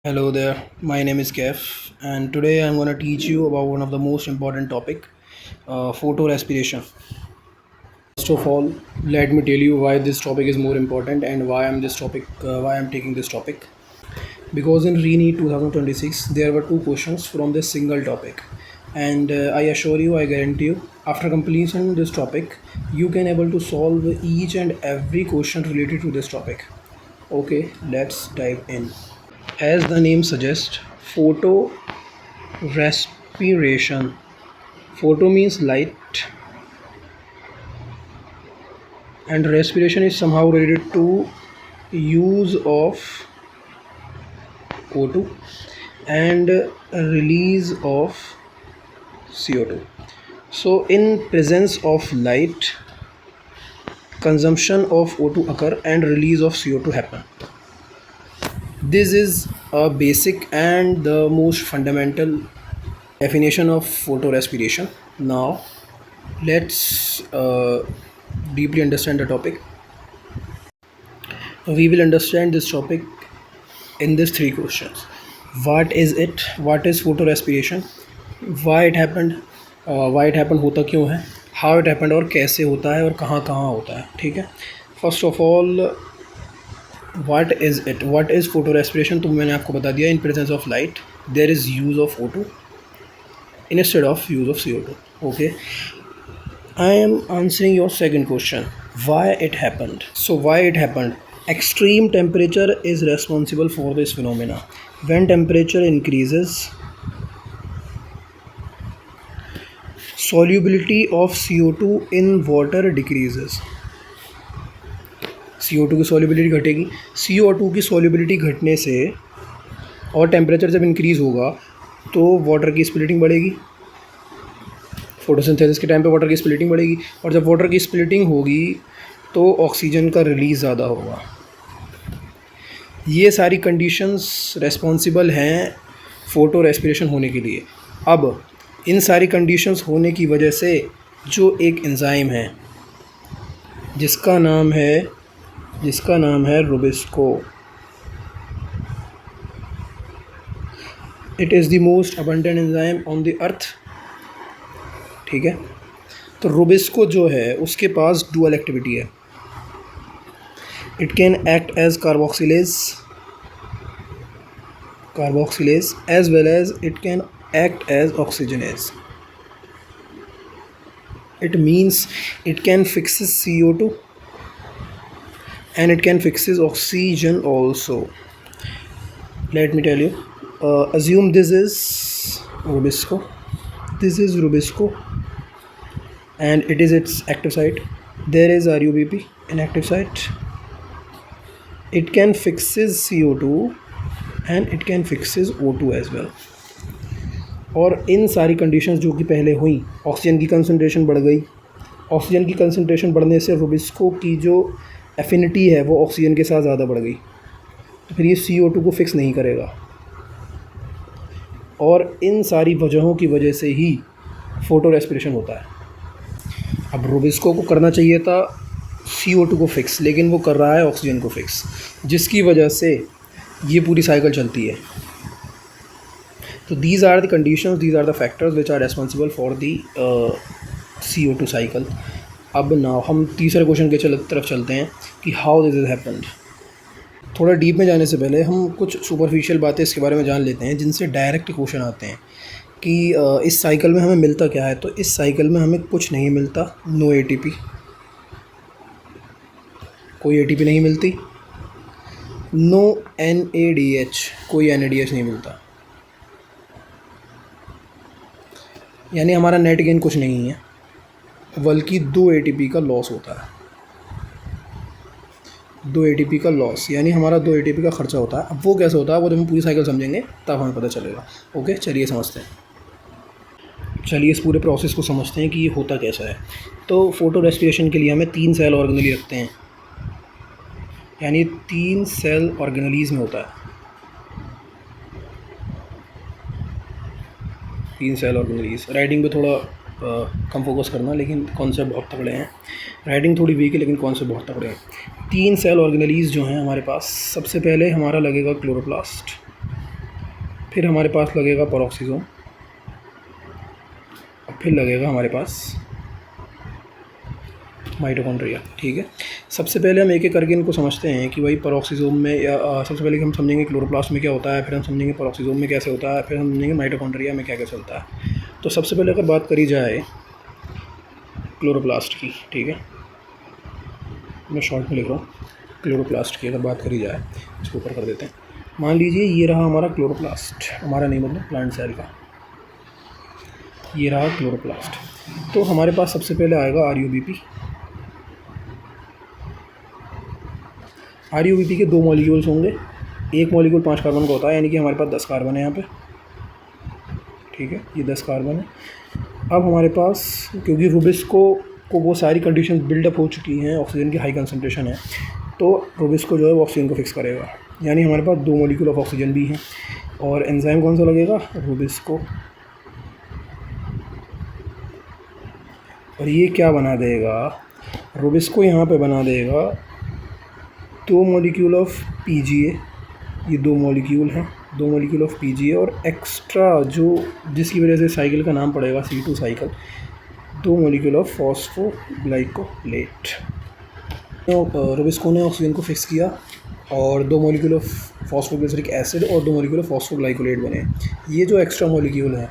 Hello there, my name is Kev, and today I'm going to teach you about one of the most important topic, photo respiration. First of all, let me tell you why this topic is more important and why I'm taking this topic. Because in RENEET 2026, there were two questions from this single topic, and I assure you, I guarantee you, after completion this topic, you can able to solve each and every question related to this topic. Okay, let's dive in. As the name suggests, photo respiration. Photo means light, and respiration is somehow related to use of O2 and release of CO2. So, in presence of light, consumption of O2 occur and release of CO2 happen. This is a basic and the most fundamental definition of photorespiration. Now, let's deeply understand the topic. We will understand this topic in these three questions. What is it? What is photorespiration? Why it happened? Why it happened? होता क्यों है? How it happened और कैसे होता है और कहाँ कहाँ होता है? ठीक है. First of all, what is it? What is photorespiration? तो मैंने आपको बता दिया. In presence of light, there is use of O2 instead of use of CO2. Okay. I am answering your second question. Why it happened? So why it happened? Extreme temperature is responsible for this phenomena. When temperature increases, solubility of CO2 in water decreases. CO2 की solubility घटेगी. CO2 की solubility घटने से और temperature जब increase होगा तो water की स्प्लिटिंग बढ़ेगी. फोटोसिंथेसिस के टाइम पे वाटर की स्प्लिटिंग बढ़ेगी, और जब वाटर की स्प्लिटिंग होगी तो ऑक्सीजन का रिलीज़ ज़्यादा होगा. ये सारी कंडीशंस रेस्पॉन्सिबल हैं फ़ोटो रेस्पिरेशन होने के लिए. अब इन सारी कंडीशंस होने की वजह से जो एक एंजाइम है जिसका नाम है rubisco. It is the most abundant enzyme on the earth. ठीक है. तो रुबिस्को जो है उसके पास डुअल एक्टिविटी है. It can act as carboxylase as well as it can act as oxygenase. It means it can fixes CO2 and it can fixes oxygen also. Let me tell you, assume this is Rubisco. This is Rubisco and it is its active site. There is RUBP, inactive site. It can fixes CO2 and it can fixes O2 as well. और इन सारी conditions जो कि पहले हुई, oxygen की concentration बढ़ गई. Oxygen की कंसंट्रेशन बढ़ने से रुबिस्को की जो एफिनिटी है वो ऑक्सीजन के साथ ज़्यादा बढ़ गई, तो फिर ये CO2 को फिक्स नहीं करेगा. और इन सारी वजहों की वजह से ही फ़ोटो रेस्पिरेशन होता है. अब रुबिस्को को करना चाहिए था CO2 को फिक्स, लेकिन वो कर रहा है ऑक्सीजन को फिक्स, जिसकी वजह से ये पूरी साइकिल चलती है. तो these are the conditions, these are the factors which are responsible for the CO2 cycle. अब नाउ हम तीसरे क्वेश्चन के तरफ चलते हैं कि हाउ दिस इज़ हैपेंड. थोड़ा डीप में जाने से पहले हम कुछ सुपरफिशियल बातें इसके बारे में जान लेते हैं जिनसे डायरेक्ट क्वेश्चन आते हैं कि इस साइकिल में हमें मिलता क्या है. तो इस साइकिल में हमें कुछ नहीं मिलता. नो ATP, कोई ATP नहीं मिलती. नो NADH, कोई NADH नहीं मिलता. यानी हमारा नेट गेन कुछ नहीं है, बल्कि 2 ATP का लॉस होता है. 2 ATP का लॉस यानी हमारा 2 ATP का खर्चा होता है. अब वो कैसे होता है वो जब हम पूरी साइकिल समझेंगे तब हमें पता चलेगा. ओके, चलिए समझते हैं. चलिए इस पूरे प्रोसेस को समझते हैं कि ये होता कैसा है. तो फ़ोटो रेस्पिरेशन के लिए हमें 3 सेल ऑर्गेनेली रखते हैं, यानी 3 सेल ऑर्गेनेलीज़ में होता है. 3 सेल ऑर्गेनेलीज़. राइटिंग पे थोड़ा कम फोकस करना, लेकिन कॉन्सेप्ट बहुत तगड़े हैं. राइटिंग थोड़ी वीक है लेकिन कॉन्सेप्ट बहुत तगड़े हैं. 3 सेल ऑर्गेनेलीज़ जो हैं हमारे पास, सबसे पहले हमारा लगेगा क्लोरोप्लास्ट. फिर हमारे पास लगेगा पेरोक्सिसोम, फिर लगेगा हमारे पास माइटोकॉन्ड्रिया। ठीक है, सबसे पहले हम एक एक करके इनको समझते हैं कि भाई पेरोक्सिसोम में या सबसे पहले हम समझेंगे क्लोरोप्लास्ट में क्या होता है, फिर हम समझेंगे पेरोक्सिसोम में कैसे होता है, फिर हम समझेंगे माइटोकॉन्ड्रिया में क्या क्या चलता है। तो सबसे पहले अगर बात करी जाए क्लोरोप्लास्ट की, ठीक है, मैं शॉर्ट में लिख रहा हूँ, क्लोरोप्लास्ट की अगर बात करी जाए, इसको ऊपर कर देते हैं। मान लीजिए ये रहा हमारा क्लोरोप्लास्ट, हमारा नहीं मतलब प्लांट सेल का, ये रहा क्लोरोप्लास्ट। तो हमारे पास सबसे पहले आएगा RUBP। RUBP के 2 मॉलिक्यूल्स होंगे, एक मॉलिक्यूल 5 कार्बन का होता है, यानी कि हमारे पास 10 कार्बन है यहाँ पे। ठीक है, ये 10 कार्बन है। अब हमारे पास क्योंकि रुबिस्को को वो सारी कंडीशंस बिल्डअप हो चुकी हैं, ऑक्सीजन की हाई कंसनट्रेशन है, तो रुबिस्को जो है वो ऑक्सीजन को फिक्स करेगा, यानी हमारे पास 2 मॉलिक्यूल ऑफ ऑक्सीजन भी हैं। और एंजाइम कौन सा लगेगा? रुबिस्को। और ये क्या बना देगा? रुबिस्को यहाँ पे बना देगा 2 मॉलिक्यूल ऑफ PGA, ये 2 मॉलिक्यूल हैं, 2 मॉलिक्यूल ऑफ PGA, और एक्स्ट्रा जो जिसकी वजह से साइकिल का नाम पड़ेगा C2 cycle, 2 molecule of phosphoglycolate. तो रुबिस्को ने ऑक्सीजन को फिक्स किया और 2 मॉलिक्यूल ऑफ फॉस्फोग्लिसरिक एसिड और 2 मॉलिक्यूल ऑफ फॉस्फोग्लाइकोलेट बने। ये जो एक्स्ट्रा मॉलिक्यूल है,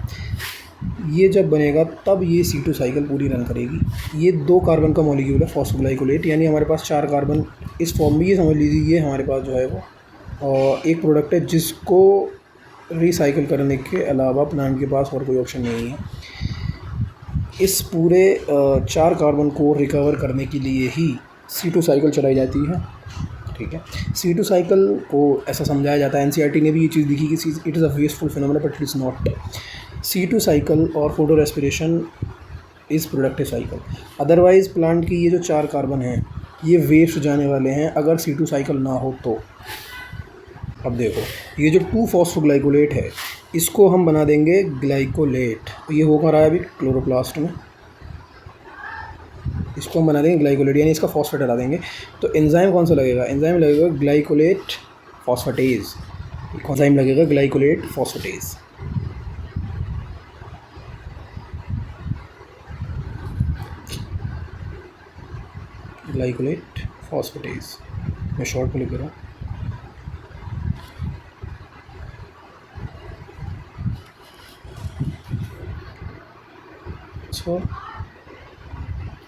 ये जब बनेगा तब ये C2 साइकिल पूरी रन करेगी। ये 2 कार्बन का मॉलिक्यूल है फॉस्फोग्लाइकोलेट, यानी हमारे पास 4 कार्बन इस फॉर्म में, ये समझ लीजिए ये हमारे पास जो है वो और एक प्रोडक्ट है जिसको रिसाइकिल करने के अलावा प्लांट के पास और कोई ऑप्शन नहीं है। इस पूरे 4 कार्बन को रिकवर करने के लिए ही C2 साइकिल चलाई जाती है। ठीक है, C2 साइकिल को ऐसा समझाया जाता है, NCERT ने भी ये चीज़ लिखी कि it is a wasteful phenomena but it is not. C2 cycle और photo respiration is productive cycle. Otherwise plant की ये जो 4 कार्बन हैं ये वेस्ट जाने वाले हैं अगर C2 साइकिल ना हो तो। अब देखो, ये जो 2 फॉस्फोग्लाइकोलेट है इसको हम बना देंगे ग्लाइकोलेट। ये होकर रहा है अभी क्लोरोप्लास्ट में, इसको हम बना देंगे ग्लाइकोलेट, यानी इसका फॉस्फेट हटा देंगे। तो एंजाइम कौन सा लगेगा? एंजाइम लगेगा ग्लाइकोलेट फॉस्फेटेज। एंजाइम लगेगा ग्लाइकोलेट फॉस्फेटेज। ग्लाइकोलेट फॉस्फेटेज, मैं शॉर्ट में लिख रहा हूँ।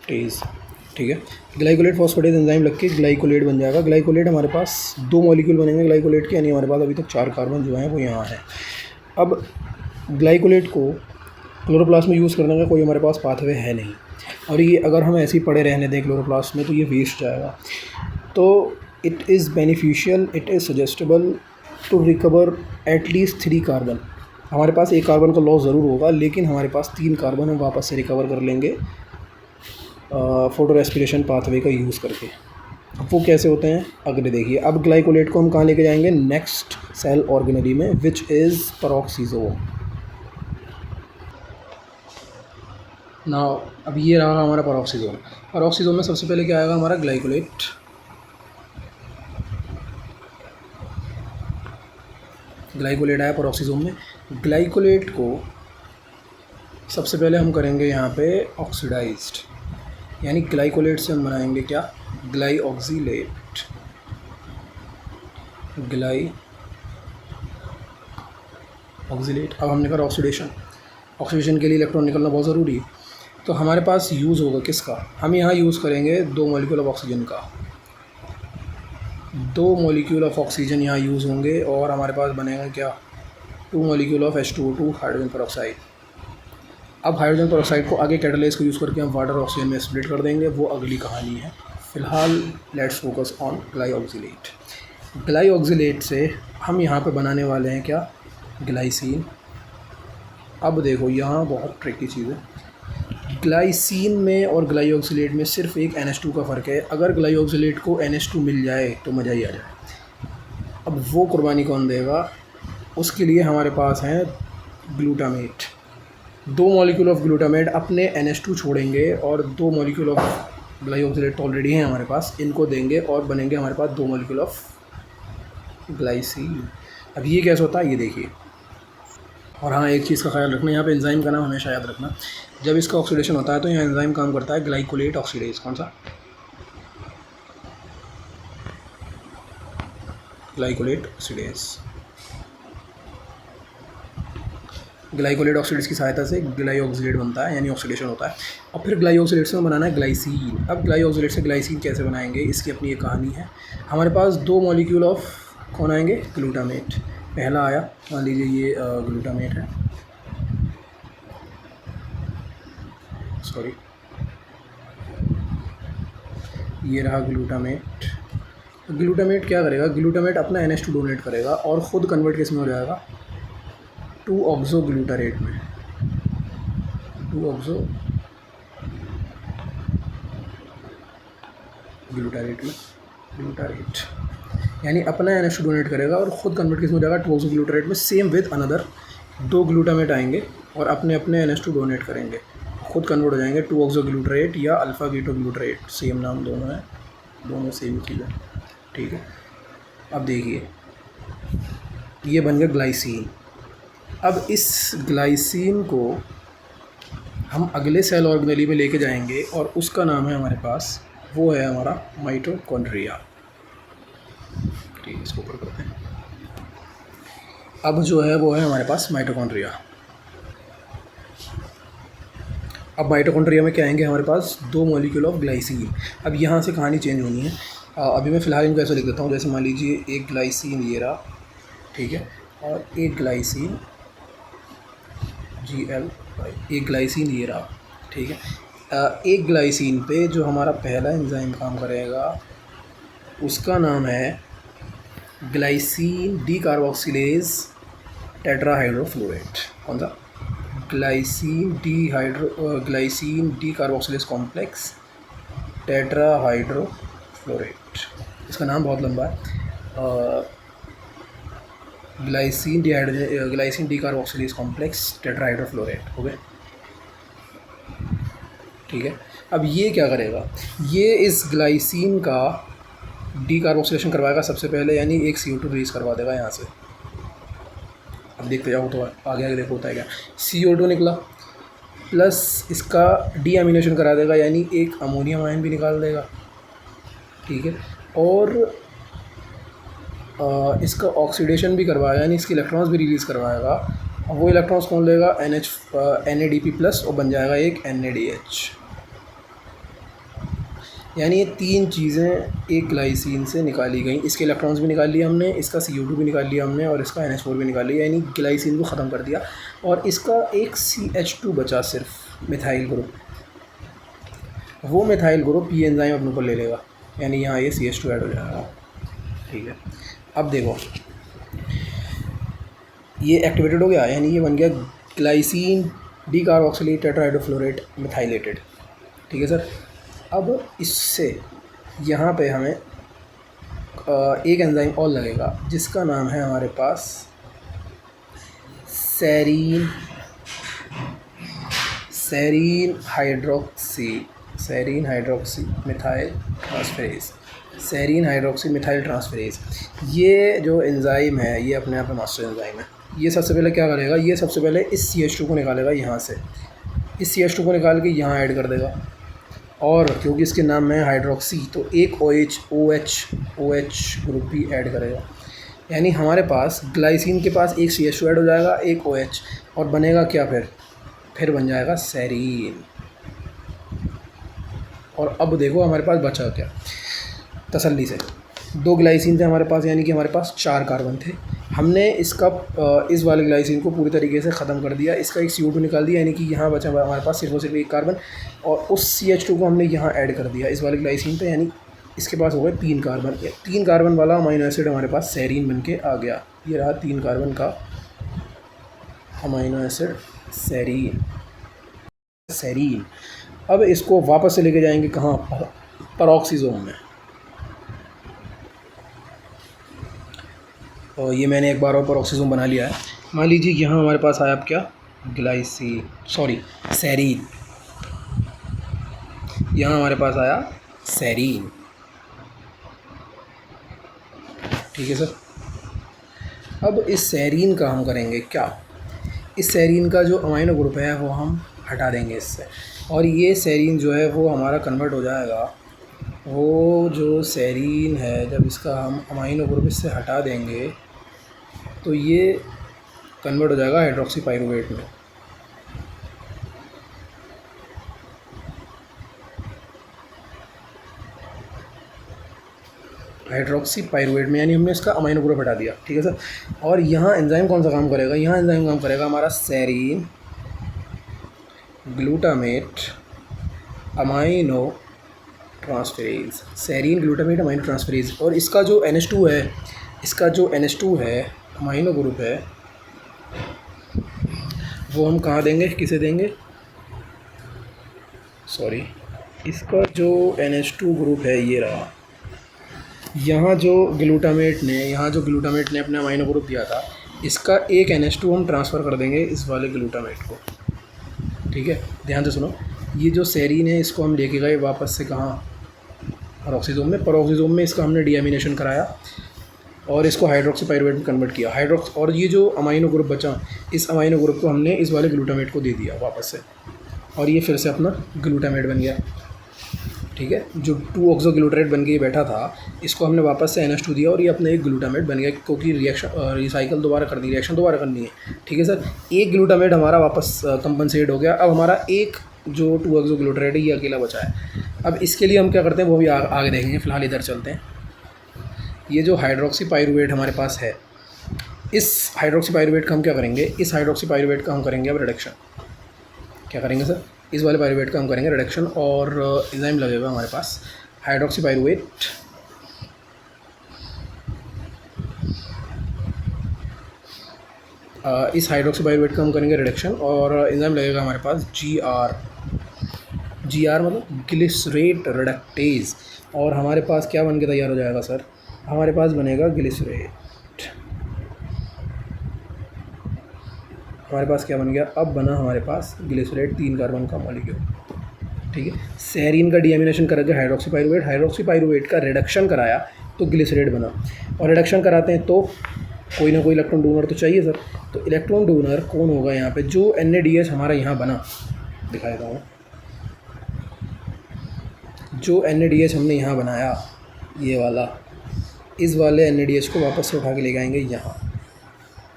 टेज, ठीक है, ग्लाइकोलेट फॉस्फेटेज एंजाइम लग के ग्लाइकोलेट बन जाएगा। ग्लाइकोलेट हमारे पास 2 मॉलिक्यूल बनेंगे ग्लाइकोलेट के, यानी हमारे पास अभी तक 4 कार्बन जो हैं वो यहाँ हैं। अब ग्लाइकोलेट को क्लोरोप्लास्ट में यूज़ करने का कोई हमारे पास पाथवे है नहीं, और ये अगर हम ऐसे ही पड़े रहने दें क्लोरोप्लास्ट में तो ये वेस्ट जाएगा। तो it is beneficial, it is suggestible to recover at least 3 carbon. हमारे पास 1 कार्बन का लॉस ज़रूर होगा, लेकिन हमारे पास 3 कार्बन हम वापस से रिकवर कर लेंगे फोटो रेस्पिरेशन पाथवे का यूज़ करके। अब वो कैसे होते हैं अगले देखिए। अब ग्लाइकोलेट को हम कहाँ लेके जाएंगे? नेक्स्ट सेल ऑर्गेनेली में, विच इज़ पेरोक्सिसोम। ना अब ये रहा हमारा पेरोक्सिसोम। पेरोक्सिसोम में सबसे पहले क्या आएगा? हमारा ग्लाइकोलेट। ग्लाइकोलेट आया पेरोक्सिसोम में। ग्लाइकोलेट को सबसे पहले हम करेंगे यहाँ पे ऑक्सीडाइज्ड, यानी ग्लाइकोलेट से हम बनाएंगे क्या? ग्लाइऑक्सिलेट। ग्लाइऑक्सिलेट। अब हमने कहा ऑक्सीडेशन, ऑक्सीडेशन के लिए इलेक्ट्रॉन निकलना बहुत ज़रूरी है। तो हमारे पास यूज़ होगा किसका? हम यहाँ यूज़ करेंगे 2 मॉलिक्यूल ऑफ ऑक्सीजन का। 2 मॉलिक्यूल ऑफ ऑक्सीजन यहाँ यूज़ होंगे और हमारे पास बनेगा क्या? 2 molecule of H2O2 hydrogen peroxide. अब हाइड्रोजन पेरोक्साइड को आगे कैटालाइज को यूज़ करके हम वाटर ऑक्सीजन में स्प्लिट कर देंगे, वो अगली कहानी है। फ़िलहाल let's focus on glyoxylate. Glyoxylate से हम यहाँ पे बनाने वाले हैं क्या? ग्लाइसिन। अब देखो यहाँ बहुत ट्रिकी चीज़ है। ग्लाइसिन में और ग्लाइऑक्सिलेट में सिर्फ एक NH2 का फ़र्क है। अगर ग्लाइऑक्सिलेट को NH2 मिल जाए तो मज़ा ही आ जाए। अब वो कुर्बानी कौन देगा? उसके लिए हमारे पास है ग्लूटामेट। 2 मॉलिक्यूल ऑफ ग्लूटामेट अपने NH2 छोड़ेंगे और 2 मॉलिक्यूल ऑफ ग्लाइऑक्सिलेट ऑलरेडी हैं हमारे पास, इनको देंगे और बनेंगे हमारे पास 2 मॉलिक्यूल ऑफ ग्लाइसिन। अब ये कैसे होता है ये देखिए। और हाँ, एक चीज़ का ख्याल रखना, यहाँ पे एंजाइम का नाम हमेशा याद रखना। जब इसका ऑक्सीडेशन होता है तो यहाँ एंजाइम काम करता है ग्लाइकोलेट ऑक्सीडेज। कौन सा? Glycolate oxidase. ग्लाइकोलेट ऑक्सीडेज की सहायता से ग्लाइऑक्सिलेट बनता है, यानी ऑक्सीडेशन होता है। और फिर ग्लाइऑक्सिलेट से बनाना है ग्लाइसिन। अब ग्लाइऑक्सिलेट से ग्लाइसिन कैसे बनाएंगे, इसकी अपनी एक कहानी है। हमारे पास दो मॉलिक्यूल ऑफ कौन आएंगे? ग्लूटामेट। पहला आया, मान लीजिए ये ग्लूटामेट है, सॉरी, ये रहा ग्लूटामेट। ग्लूटामेट क्या करेगा? ग्लूटामेट अपना NH2 डोनेट करेगा और ख़ुद कन्वर्ट किस में हो जाएगा? 2-ऑक्सो ग्लूटारेट में। 2-ऑक्सो ग्लूटारेट में, ग्लूटारेट यानी अपना NH2 डोनेट करेगा और ख़ुद कन्वर्ट किस में हो जाएगा? 2-ऑक्सो ग्लूटारेट में। सेम विद अनदर, दो ग्लूटामेट आएंगे और अपने अपने NH2 डोनेट करेंगे, खुद कन्वर्ट हो जाएंगे 2-ऑक्सो ग्लूटारेट या अल्फ़ा कीटो ग्लूटारेट। सेम नाम दोनों है, दोनों सेम चीज़ है, ठीक है। अब देखिए, ये बन गया ग्लाइसिन। अब इस ग्लाइसिन को हम अगले सेल ऑर्गेनेली में लेके जाएंगे और उसका नाम है हमारे पास, वो है हमारा माइटोकॉन्ड्रिया। ठीक है, इसको ऊपर करते हैं। अब जो है वो है हमारे पास माइटोकॉन्ड्रिया। अब माइटोकॉन्ड्रिया में क्या आएंगे? हमारे पास दो मॉलिक्यूल ऑफ ग्लाइसिन। अब यहाँ से कहानी चेंज होनी है। अभी मैं फ़िलहाल इनको ऐसे लिख देता हूँ, जैसे मान लीजिए एक ग्लाइसिन ये रहा, ठीक है, और एक ग्लाइसिन Gl, एक ग्लाइसिन ये रहा, ठीक है। एक ग्लाइसिन पे जो हमारा पहला एंजाइम काम करेगा उसका नाम है ग्लाइसिन डी कार्बोक्सिलेज टेट्राहाइड्रोफ्लोरेट। कौन सा? Glycine decarboxylase complex tetrahydrofolate. इसका नाम बहुत लंबा है। Glycine decarboxylase complex tetrahydrofolate हो गए, ठीक है। अब ये क्या करेगा? ये इस ग्लाइसिन का डी कार्बोक्सिलेशन करवाएगा सबसे पहले, यानी एक CO2 रिलीज़ करवा देगा यहाँ से। अब देखते जाओ तो आगे आगे देखो होता है क्या। CO2 निकला, प्लस इसका डी अमीनेशन करा देगा, यानी एक अमोनियम आयन भी निकाल देगा, ठीक है। और इसका ऑक्सीडेशन भी करवाएगा, यानी इसके इलेक्ट्रॉन्स भी रिलीज़ करवाएगा। और वो इलेक्ट्रॉन्स कौन लेगा? NADP+ और बन जाएगा एक NADH। यानी ये तीन चीज़ें एक ग्लाइसिन से निकाली गई। इसके इलेक्ट्रॉन्स भी निकाल लिए हमने, इसका CO2 भी निकाल लिया हमने, और इसका NH4 भी निकाल लिया, यानी ग्लाइसिन को ख़त्म कर दिया। और इसका एक CH2 बचा, सिर्फ मिथाइल ग्रुप। वो मिथाइल ग्रुप ये एंजाइम अपने ऊपर ले लेगा, यानी यहाँ ये CH2 ऐड हो जाएगा, ठीक है। अब देखो, ये एक्टिवेटेड हो गया, यानी ये बन गया ग्लाइसिन डी कार्बोक्सिलेट टेट्राहाइड्रोफ्लोरेट मिथाइलेटेड, ठीक है सर। अब इससे यहाँ पे हमें एक एंजाइम और लगेगा जिसका नाम है हमारे पास सेरीन हाइड्रोक्सी मिथाइल ट्रांसफेरेज। ये जो एंजाइम है ये अपने आप में मास्टर एंजाइम है। ये सबसे पहले क्या करेगा? ये सबसे पहले इस CH2 को निकालेगा यहाँ से, इस CH2 को निकाल के यहाँ ऐड कर देगा, और क्योंकि इसके नाम में हाइड्रोक्सी तो एक OH ग्रुप भी ऐड करेगा। यानी हमारे पास ग्लाइसिन के पास एक CH2 ऐड हो जाएगा, एक OH, और बनेगा क्या? फिर बन जाएगा सेरीन। और अब देखो हमारे पास बचा क्या, तसल्ली से। दो ग्लाइसिन थे हमारे पास, यानी कि हमारे पास 4 कार्बन थे। हमने इस वाले ग्लाइसिन को पूरी तरीके से ख़त्म कर दिया, इसका एक CO2 निकाल दिया, यानी कि यहाँ बचा हमारे पास सिर्फ और सिर्फ एक कार्बन, और उस CH2 को हमने यहाँ ऐड कर दिया इस वाले ग्लाइसिन पे, यानी इसके पास हो गए 3 कार्बन। 3 कार्बन वाला अमाइनो एसिड हमारे पास सेरीन बन के आ गया। ये रहा 3 कार्बन का अमाइनो एसिड सेरीन। अब इसको वापस से लेके जाएंगे कहाँ? पेरोक्सीसोम में। और ये मैंने एक बार और पेरोक्सीसोम बना लिया है। मान लीजिए यहाँ हमारे पास आया अब क्या? सेरीन। यहाँ हमारे पास आया सेरीन, ठीक है सर। अब इस सेरीन का हम करेंगे क्या? इस सेरीन का जो अमाइनो ग्रुप है वो हम हटा देंगे इससे, और ये सेरीन जो है वो हमारा कन्वर्ट हो जाएगा, वो जो सेरीन है जब इसका हम अमाइनो ग्रुप इससे हटा देंगे तो ये कन्वर्ट हो जाएगा हाइड्रोक्सी पाइरूवेट में। हाइड्रोक्सी पाइरूवेट में, यानी हमने इसका अमाइनो ग्रुप हटा दिया, ठीक है सर। और यहाँ एंजाइम कौन सा काम करेगा, यहाँ एंजाइम काम करेगा हमारा serine glutamate amino transferase, serine glutamate amino transferase. और इसका जो NH2 है, इसका जो NH2 है अमाइनो ग्रुप है, वो हम कहाँ देंगे, किसे देंगे, सॉरी, इसका जो NH2 ग्रुप है ये रहा, यहाँ जो ग्लूटामेट ने अपने अमाइनो ग्रुप दिया था, इसका एक NH2 हम ट्रांसफ़र कर देंगे इस वाले ग्लूटामेट को, ठीक है। ध्यान से सुनो, ये जो सेरीन है इसको हम लेके गए वापस से कहाँ, पेरोक्सीसोम में। पेरोक्सीसोम में इसका हमने डीएमिनेशन कराया और इसको हाइड्रोक्सी पाइरूवेट में कन्वर्ट किया, और ये जो अमाइनो ग्रुप बचा, इस अमाइनो ग्रुप को हमने इस वाले ग्लूटामेट को दे दिया वापस से, और ये फिर से अपना ग्लूटामेट बन गया, ठीक है। जो 2-ऑक्सोग्लूटारेट बन के बैठा था, इसको हमने वापस से NH2 दिया और ये अपना एक ग्लूटामेट बन गया, क्योंकि रिसाइकल दोबारा करनी है, रिएक्शन दोबारा करनी है, ठीक है सर। एक ग्लूटामेट हमारा वापस कंपनसेट हो गया। अब हमारा एक जो 2-ऑक्सोग्लूटारेट है ये अकेला बचा है। अब इसके लिए हम क्या करते हैं वो भी आगे देखेंगे, फ़िलहाल इधर चलते हैं। ये जो हाइड्रोक्सी पाइरूवेट हमारे पास है, इस हाइड्रोक्सी पाइरूवेट का हम क्या करेंगे, इस हाइड्रोक्सी पाइरूवेट का हम करेंगे अब रिडक्शन। क्या करेंगे सर, इस वाले पाइरूवेट का हम करेंगे रिडक्शन, और एंजाइम लगेगा हमारे पास हाइड्रोक्सी पाइरूवेट इस हाइड्रोक्सी पाइरूवेट का हम करेंगे रिडक्शन, और एंजाइम लगेगा हमारे पास GR मतलब ग्लिसरेट रिडक्टेज। और हमारे पास क्या बन के तैयार हो जाएगा सर, हमारे पास बनेगा ग्लिसरेट। हमारे पास क्या बन गया, अब बना हमारे पास ग्लिसरेट, 3 कार्बन का मॉलिक्यूल, ठीक है। सेरीन का डीएमिनेशन करके हाइड्रोक्सी पाइरूवेट का रिडक्शन कराया तो ग्लिसरेट बना, और रिडक्शन कराते हैं तो कोई ना कोई इलेक्ट्रॉन डोनर तो चाहिए सर। तो इलेक्ट्रॉन डोनर कौन होगा यहाँ पे, जो NADH हमारा यहाँ बना, दिखाया था जो NADH हमने यहाँ बनाया, ये वाला, इस वाले NADH को वापस से उठा के ले आएंगे यहाँ,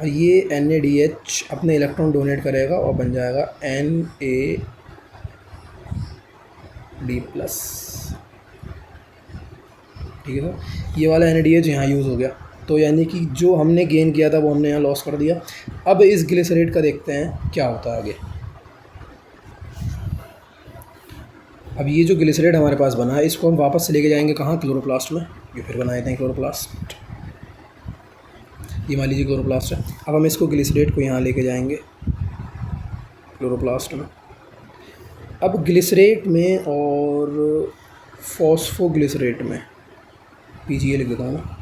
और ये NADH अपने इलेक्ट्रॉन डोनेट करेगा और बन जाएगा NAD+, ठीक है सर। ये वाला NADH यहाँ यूज़ हो गया, तो यानी कि जो हमने गेन किया था वो हमने यहाँ लॉस कर दिया। अब इस ग्लिसरेट का देखते हैं क्या होता है आगे। अब ये जो ग्लिसरेट हमारे पास बना है, इसको हम वापस से लेके जाएंगे कहाँ, क्लोरोप्लास्ट में। ये फिर बनाए थे क्लोरोप्लास्ट, ये मान लीजिए क्लोरोप्लास्ट है। अब हम इसको ग्लिसरेट को यहाँ लेके जाएंगे क्लोरोप्लास्ट में। अब ग्लिसरेट में और फॉस्फोग्लिसरेट में, PGA लिख देता हूँ ना,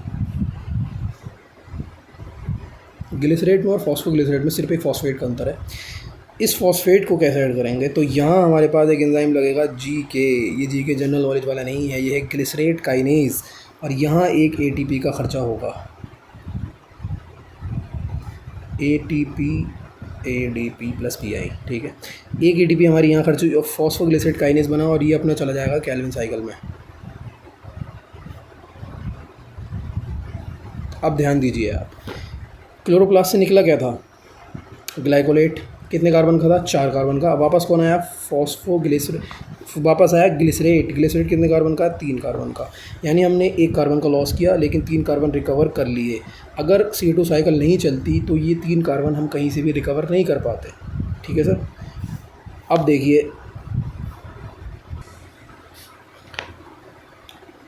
ग्लिसरेट में और फॉस्फोग्लिसरेट में सिर्फ एक फॉस्फेट का अंतर है। इस फॉस्फेट को कैसे ऐड करेंगे, तो यहाँ हमारे पास एक एंजाइम लगेगा GK, ये GK जनरल नॉलेज वाला नहीं है, ये है ग्लिसरेट काइनेज, और यहाँ एक ATP का खर्चा होगा, ATP ADP + PI, ठीक है। एक ATP हमारी यहाँ खर्च हुई और फॉस्फोग्लिसरेट काइनेज बना, और ये अपना चला जाएगा केल्विन साइकिल में। अब ध्यान दीजिए आप, क्लोरोप्लास्ट से निकला क्या था, ग्लाइकोलेट, कितने कार्बन का था, 4 कार्बन का। अब वापस कौन आया, फॉस्फोग्लिसरेट, वापस आया ग्लिसरेट। ग्लिसरेट कितने कार्बन का, 3 कार्बन का। यानी हमने 1 कार्बन का लॉस किया, लेकिन 3 कार्बन रिकवर कर लिए। अगर CO2 साइकिल नहीं चलती तो ये 3 कार्बन हम कहीं से भी रिकवर नहीं कर पाते, ठीक है सर। अब देखिए,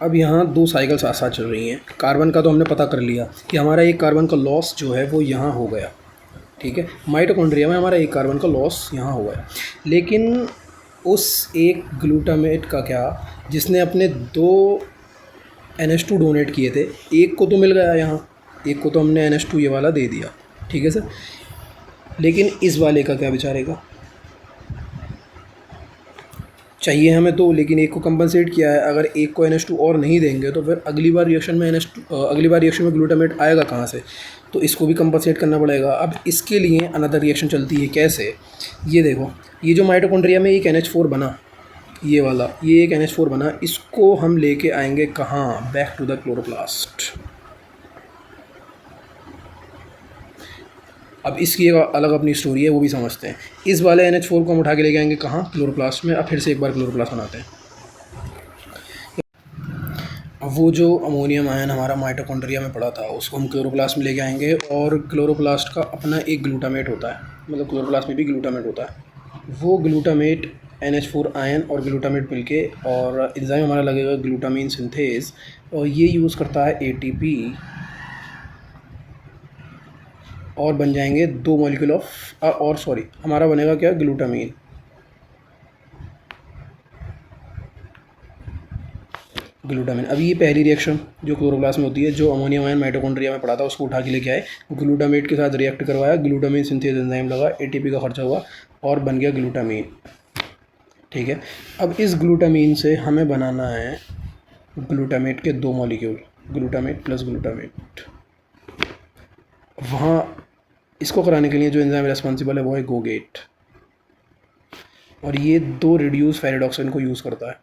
अब यहाँ 2 साइकिल साथ साथ चल रही हैं। कार्बन का तो हमने पता कर लिया कि हमारा 1 कार्बन का लॉस जो है वो यहाँ हो गया, ठीक है। माइटोकॉन्ड्रिया में हमारा 1 कार्बन का लॉस यहाँ हो गया, लेकिन उस एक ग्लूटामेट का क्या, जिसने अपने 2 NH2 डोनेट किए थे, एक को तो मिल गया यहाँ, एक को तो हमने NH2 ये वाला दे दिया, ठीक है सर। लेकिन इस वाले का क्या बेचारे का, चाहिए हमें तो, लेकिन एक को कंपनसेट किया है। अगर एक को NH2 और नहीं देंगे तो फिर अगली बार रिएक्शन में ग्लूटामेट आएगा कहाँ से, तो इसको भी कंपनसेट करना पड़ेगा। अब इसके लिए अनदर रिएक्शन चलती है। कैसे? ये देखो, ये जो माइटोकॉन्ड्रिया में एक NH4 बना, ये वाला, ये एक NH4 बना, इसको हम लेके आएंगे कहाँ? Back to the chloroplast. अब इसकी एक अलग अपनी स्टोरी है, वो भी समझते हैं। इस वाले NH4 को हम उठा के लेके आएंगे कहाँ? क्लोरोप्लास्ट में। अब फिर से एक बार क्लोरोप्लास्ट बनाते हैं। वो जो अमोनियम आयन हमारा माइटोकॉन्ड्रिया में पड़ा था, उसको हम क्लोरोप्लास्ट में लेके आएंगे, और क्लोरोप्लास्ट का अपना एक ग्लूटामेट होता है, मतलब क्लोरोप्लास्ट में भी ग्लूटामेट होता है। वो ग्लूटामेट NH4 आयन और ग्लूटामेट मिलके, और एंजाइम हमारा लगेगा ग्लूटामीन सिंथेज, और ये यूज़ करता है ATP, और बन जाएंगे 2 मॉलिक्यूल ऑफ हमारा बनेगा क्या? ग्लूटामीन। अब ये पहली रिएक्शन जो क्लोरोप्लास्ट में होती है, जो अमोनियम आयन माइटोकॉन्ड्रिया में पड़ा था उसको उठा के लेके आए, ग्लूटामेट के साथ रिएक्ट करवाया, ग्लूटामीन सिंथेज एंजाइम लगा, ATP का खर्चा हुआ और बन गया ग्लूटामीन। ठीक है। अब इस ग्लूटामीन से हमें बनाना है ग्लूटामेट के 2 मॉलिक्यूल, ग्लूटामेट प्लस ग्लूटामेट। वहाँ इसको कराने के लिए जो एंजाइम रेस्पॉन्सिबल है वो है गोगेट, और ये 2 रिड्यूस फेरिडॉक्सिन को यूज़ करता है,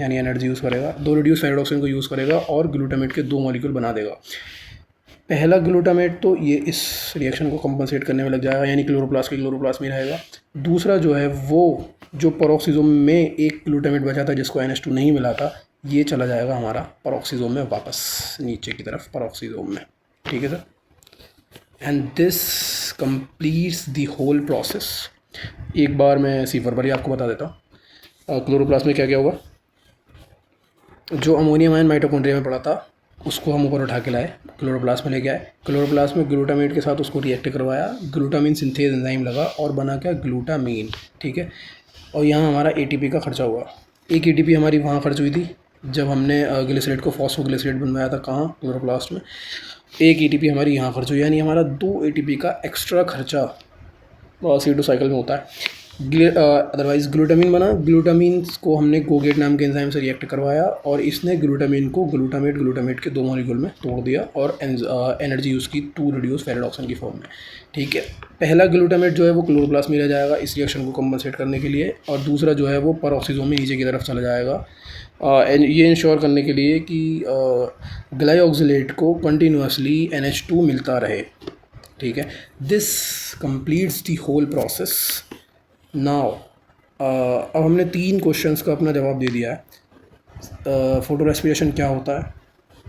यानी एनर्जी यूज़ करेगा, 2 रिड्यूस फेरिडॉक्सिन को यूज़ करेगा और ग्लूटामेट के 2 मॉलिक्यूल बना देगा। पहला ग्लूटामेट तो ये इस रिएक्शन को कंपनसेट करने में लग जाएगा, यानी क्लोरोप्लास्ट में रहेगा। दूसरा जो है वो जो पेरोक्सिसोम में एक ग्लूटामेट बचा था जिसको NH2 नहीं मिला था, ये चला जाएगा हमारा पेरोक्सिसोम में वापस नीचे की तरफ, पेरोक्सिसोम में। ठीक है sir. And this completes the whole process. एक बार मैं सीफर पर ही आपको बता देता हूँ। क्लोरोप्लास्ट में क्या क्या हुआ? जो अमोनियम आयन माइटोकॉन्ड्रिया में पड़ा था उसको हम ऊपर उठा के लाए, क्लोरोप्लास्ट में लेके आए, क्लोरोप्लास्ट में ग्लूटामेट के साथ उसको रिएक्ट करवाया, ग्लूटामीन सिंथेज एंजाइम लगा और बना क्या? ग्लूटामीन। ठीक है। और यहाँ हमारा ATP का खर्चा हुआ। एक ATP हमारी वहाँ खर्च हुई थी जब हमने ग्लिसरेट को फॉस्फोग्लिसरेट बनवाया था, कहाँ? क्लोरोप्लास्ट में। एक ATP हमारी यहाँ खर्च हुई, यानी हमारा 2 ATP का एक्स्ट्रा खर्चा CO2 साइकिल में होता है। अदरवाइज़ ग्लूटामीन बना, ग्लूटामीन को हमने गोगेट नाम के एंजाइम से रिएक्ट करवाया और इसने ग्लूटामीन को ग्लूटामेट के 2 मॉलिक्यूल में तोड़ दिया और एनर्जी यूज़ की 2 रिड्यूस फेरिडॉक्सिन की फॉर्म में। ठीक है। पहला ग्लूटामेट जो है वो क्लोरोप्लास्ट में रह जाएगा इस रिएक्शन को कंपनसेट करने के लिए, और दूसरा जो है वो पेरोक्सिसोम में नीचे की तरफ चला जाएगा, ये इंश्योर करने के लिए कि ग्लाइऑक्सिलेट को कंटिन्यूसली NH2 मिलता रहे। ठीक है। This completes the whole process. Now अब हमने 3 क्वेश्चंस का अपना जवाब दे दिया है। फोटो रेस्पिरेशन क्या होता है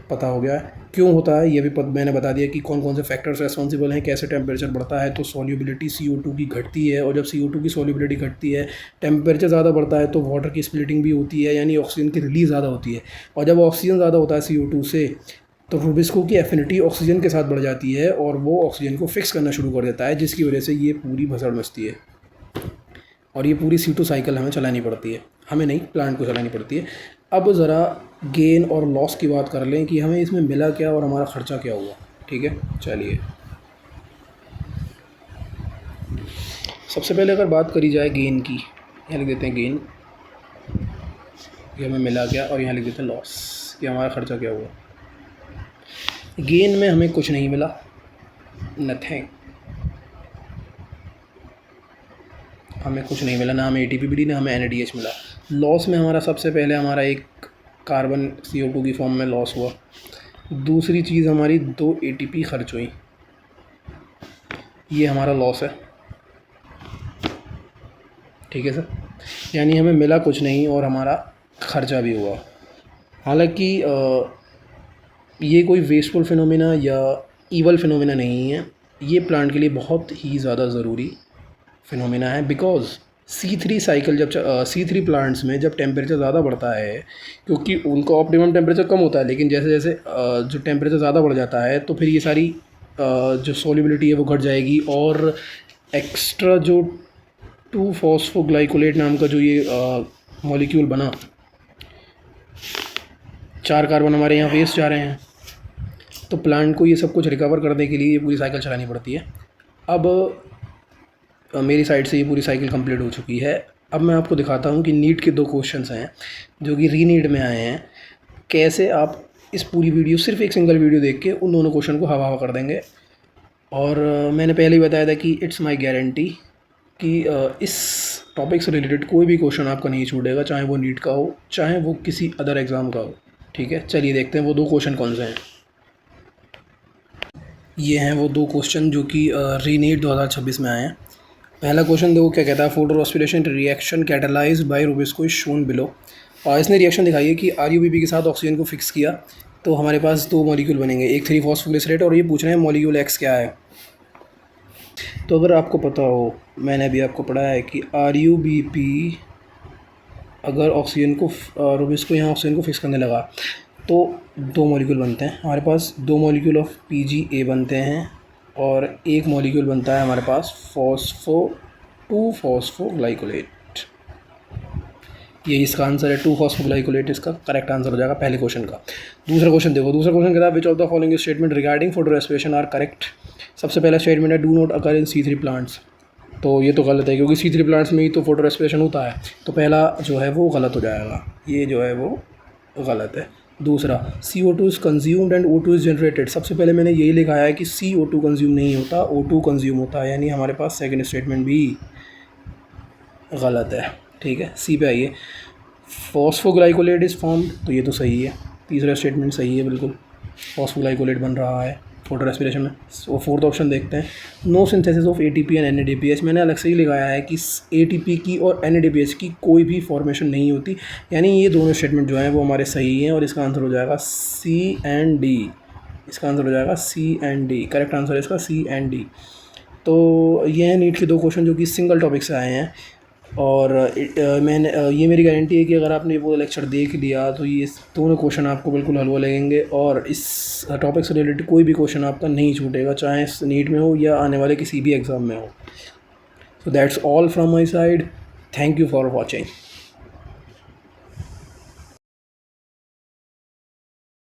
पता हो गया है, क्यों होता है ये भी मैंने बता दिया कि कौन कौन से फैक्टर्स रेस्पॉन्सिबल हैं, कैसे टेम्परेचर बढ़ता है तो सॉल्युबिलिटी CO2 की घटती है, और जब CO2 की सॉल्युबिलिटी घटती है, टेम्परेचर ज़्यादा बढ़ता है तो वाटर की स्प्लिटिंग भी होती है, यानी ऑक्सीजन की रिलीज ज़्यादा होती है, और जब ऑक्सीजन ज़्यादा होता है CO2 से तो रुबिस्को की एफिनिटी ऑक्सीजन के साथ बढ़ जाती है और वो ऑक्सीजन को फिक्स करना शुरू कर देता है, जिसकी वजह से ये पूरी भसड़ मचती है और ये पूरी CO2 साइकिल हमें चलानी पड़ती है, हमें नहीं, प्लांट को चलानी पड़ती है। अब ज़रा गेन और लॉस की बात कर लें कि हमें इसमें मिला क्या और हमारा ख़र्चा क्या हुआ। ठीक है, चलिए सबसे पहले अगर बात करी जाए गेन की, यहाँ लिख देते हैं गेन, कि हमें मिला क्या, और यहाँ लिख देते हैं लॉस, कि हमारा ख़र्चा क्या हुआ। गेन में हमें कुछ नहीं मिला, नथिंग, हमें कुछ नहीं मिला, ना हमें ATP मिली ना हमें NADH मिला। लॉस में हमारा सबसे पहले हमारा एक कार्बन CO2 की फॉर्म में लॉस हुआ, दूसरी चीज़ हमारी 2 ATP खर्च हुई, ये हमारा लॉस है। ठीक है सर, यानी हमें मिला कुछ नहीं और हमारा खर्चा भी हुआ। हालांकि ये कोई वेस्टफुल फिनोमिना या ईवल फिनोमिना नहीं है, ये प्लांट के लिए बहुत ही ज़्यादा ज़रूरी फिनोमिना है, बिकॉज C3 साइकिल जब C3 प्लांट्स में जब टेम्परेचर ज़्यादा बढ़ता है, क्योंकि उनका ऑप्टिमम टेम्परेचर कम होता है, लेकिन जैसे जैसे जो टेम्परेचर ज़्यादा बढ़ जाता है तो फिर ये सारी जो सॉल्युबिलिटी है वो घट जाएगी, और एक्स्ट्रा जो 2-फॉस्फोग्लाइकोलेट नाम का जो ये मॉलिक्यूल बना, 4 कार्बन हमारे यहाँ वेस्ट जा रहे हैं, तो प्लांट को ये सब कुछ रिकवर करने के लिए ये पूरी साइकिल चलानी पड़ती है। अब मेरी साइड से ये पूरी साइकिल कंप्लीट हो चुकी है। अब मैं आपको दिखाता हूँ कि नीट के 2 क्वेश्चंस हैं जो कि रीनीट में आए हैं, कैसे आप इस पूरी वीडियो सिर्फ एक सिंगल वीडियो देख के उन दोनों क्वेश्चन को हवा हवा कर देंगे। और मैंने पहले ही बताया था कि इट्स माय गारंटी कि इस टॉपिक से रिलेटेड कोई भी क्वेश्चन आपका नहीं छूटेगा, चाहे वो नीट का हो चाहे वो किसी अदर एग्ज़ाम का हो। ठीक है, चलिए देखते हैं वो 2 क्वेश्चन कौन से हैं। ये हैं वो 2 क्वेश्चन जो कि रीनीट 2026 में आए हैं। पहला क्वेश्चन देखो क्या कहता है, photo respiration reaction catalysed by rubisco is shown below. और इसने रिएक्शन दिखाई है कि RuBP के साथ ऑक्सीजन को फिक्स किया तो हमारे पास 2 मॉलिक्यूल बनेंगे, एक 3-फॉस्फोग्लिसरेट और ये पूछ रहे हैं मॉलिक्यूल X क्या है। तो अगर आपको पता हो, मैंने अभी आपको पढ़ाया है कि RuBP अगर ऑक्सीजन को रूबिस्को यहाँ ऑक्सीजन को फिक्स करने लगा तो 2 मॉलिक्यूल बनते हैं हमारे पास, 2 मॉलिक्यूल ऑफ PgA बनते हैं और 1 मॉलिक्यूल बनता है हमारे पास 2-फॉस्फोग्लाइकोलेट। ये इसका आंसर है, 2-फॉस्फोग्लाइकोलेट इसका करेक्ट आंसर हो जाएगा पहले क्वेश्चन का। दूसरा क्वेश्चन देखो, दूसरा क्वेश्चन कहता है which of the following statement regarding photo respiration are correct. सबसे पहला स्टेटमेंट है do not occur in C3 plants. तो ये तो गलत है क्योंकि C3 प्लांट्स में ही तो फोटो रेस्पिरेशन होता है, तो पहला जो है वो गलत हो जाएगा, ये जो है वो गलत है। दूसरा CO2 is consumed and O2 is generated. सबसे पहले मैंने यही लिखाया है कि CO2 कंज्यूम नहीं होता, O2 कंज्यूम होता है, यानी हमारे पास सेकंड स्टेटमेंट भी गलत है। ठीक है, सी पे आइए, फॉस्फोग्लाइकोलेट इज़ फॉर्म्ड, तो ये तो सही है, तीसरा स्टेटमेंट सही है बिल्कुल, फॉस्फोग्लाइकोलेट बन रहा है फोटो रेस्पिरेशन में। और फोर्थ ऑप्शन देखते हैं, no synthesis of ATP and NADPH। मैंने अलग से ही लगाया है कि ATP की और NADPH की कोई भी फॉर्मेशन नहीं होती, यानी ये दोनों स्टेटमेंट जो हैं वो हमारे सही हैं और इसका आंसर हो जाएगा C एंड D। इसका आंसर हो जाएगा C and D, correct answer है इसका C एंड D। तो ये हैं नीट के 2 क्वेश्चन जो कि सिंगल टॉपिक से आए हैं और मैंने ये मेरी गारंटी है कि अगर आपने वो लेक्चर देख लिया तो ये दोनों क्वेश्चन आपको बिल्कुल हलवा लगेंगे और इस टॉपिक से रिलेटेड कोई भी क्वेश्चन आपका नहीं छूटेगा, चाहे नीट में हो या आने वाले किसी भी एग्ज़ाम में हो। So that's all from my side, thank you for watching.